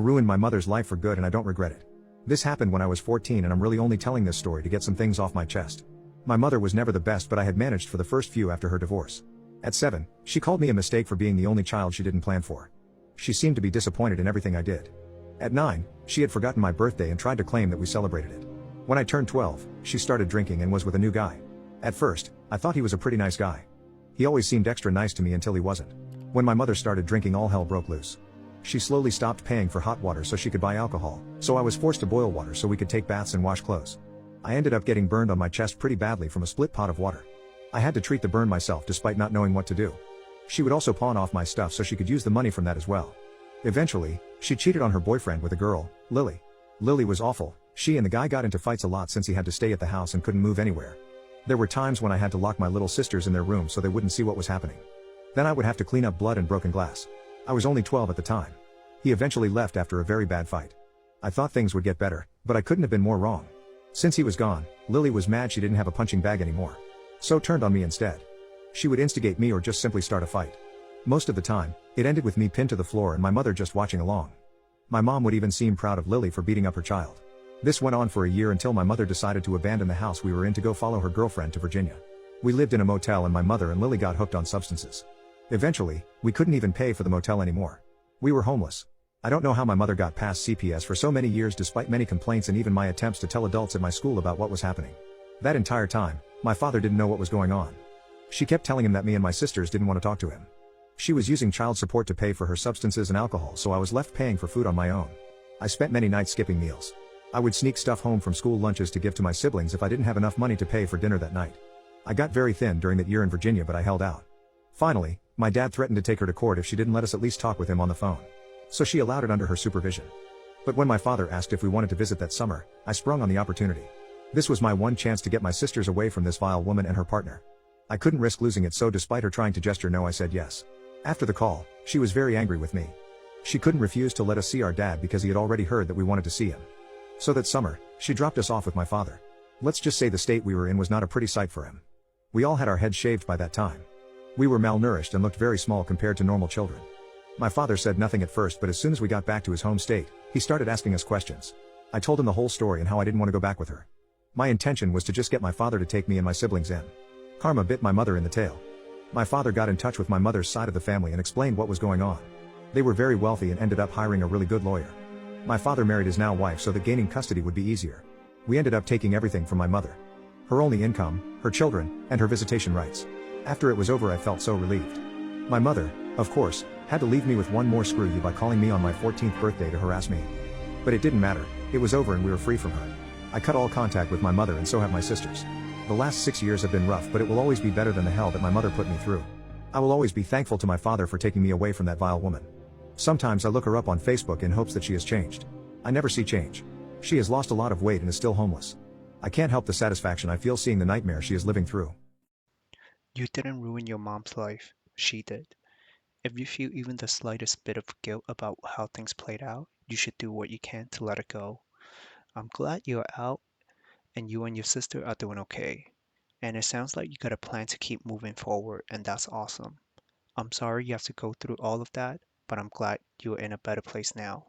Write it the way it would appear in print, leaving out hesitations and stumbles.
Ruined my mother's life for good and I don't regret it. This happened when I was 14 and I'm really only telling this story to get some things off my chest. My mother was never the best but I had managed for the first few after her divorce. At 7, she called me a mistake for being the only child she didn't plan for. She seemed to be disappointed in everything I did. At 9, she had forgotten my birthday and tried to claim that we celebrated it. When I turned 12, she started drinking and was with a new guy. At first, I thought he was a pretty nice guy. He always seemed extra nice to me until he wasn't. When my mother started drinking, all hell broke loose. She slowly stopped paying for hot water so she could buy alcohol, so I was forced to boil water so we could take baths and wash clothes. I ended up getting burned on my chest pretty badly from a split pot of water. I had to treat the burn myself despite not knowing what to do. She would also pawn off my stuff so she could use the money from that as well. Eventually, she cheated on her boyfriend with a girl, Lily. Lily was awful. She and the guy got into fights a lot since he had to stay at the house and couldn't move anywhere. There were times when I had to lock my little sisters in their room so they wouldn't see what was happening. Then I would have to clean up blood and broken glass. I was only 12 at the time. He eventually left after a very bad fight. I thought things would get better, but I couldn't have been more wrong. Since he was gone, Lily was mad she didn't have a punching bag anymore. So turned on me instead. She would instigate me or just simply start a fight. Most of the time, it ended with me pinned to the floor and my mother just watching along. My mom would even seem proud of Lily for beating up her child. This went on for a year until my mother decided to abandon the house we were in to go follow her girlfriend to Virginia. We lived in a motel and my mother and Lily got hooked on substances. Eventually, we couldn't even pay for the motel anymore. We were homeless. I don't know how my mother got past CPS for so many years despite many complaints and even my attempts to tell adults at my school about what was happening. That entire time, my father didn't know what was going on. She kept telling him that me and my sisters didn't want to talk to him. She was using child support to pay for her substances and alcohol, so I was left paying for food on my own. I spent many nights skipping meals. I would sneak stuff home from school lunches to give to my siblings if I didn't have enough money to pay for dinner that night. I got very thin during that year in Virginia, but I held out. Finally, my dad threatened to take her to court if she didn't let us at least talk with him on the phone. So she allowed it under her supervision. But when my father asked if we wanted to visit that summer, I sprung on the opportunity. This was my one chance to get my sisters away from this vile woman and her partner. I couldn't risk losing it, so despite her trying to gesture no, I said yes. After the call, she was very angry with me. She couldn't refuse to let us see our dad because he had already heard that we wanted to see him. So that summer, she dropped us off with my father. Let's just say the state we were in was not a pretty sight for him. We all had our heads shaved by that time. We were malnourished and looked very small compared to normal children. My father said nothing at first, but as soon as we got back to his home state, he started asking us questions. I told him the whole story and how I didn't want to go back with her. My intention was to just get my father to take me and my siblings in. Karma bit my mother in the tail. My father got in touch with my mother's side of the family and explained what was going on. They were very wealthy and ended up hiring a really good lawyer. My father married his now wife so that gaining custody would be easier. We ended up taking everything from my mother. Her only income, her children, and her visitation rights. After it was over, I felt so relieved. My mother, of course, had to leave me with one more screw you by calling me on my 14th birthday to harass me. But it didn't matter, it was over and we were free from her. I cut all contact with my mother and so have my sisters. The last 6 years have been rough, but it will always be better than the hell that my mother put me through. I will always be thankful to my father for taking me away from that vile woman. Sometimes I look her up on Facebook in hopes that she has changed. I never see change. She has lost a lot of weight and is still homeless. I can't help the satisfaction I feel seeing the nightmare she is living through. You didn't ruin your mom's life. She did. If you feel even the slightest bit of guilt about how things played out, you should do what you can to let it go. I'm glad you're out and you and your sister are doing okay. And it sounds like you got a plan to keep moving forward, and that's awesome. I'm sorry you have to go through all of that, but I'm glad you're in a better place now.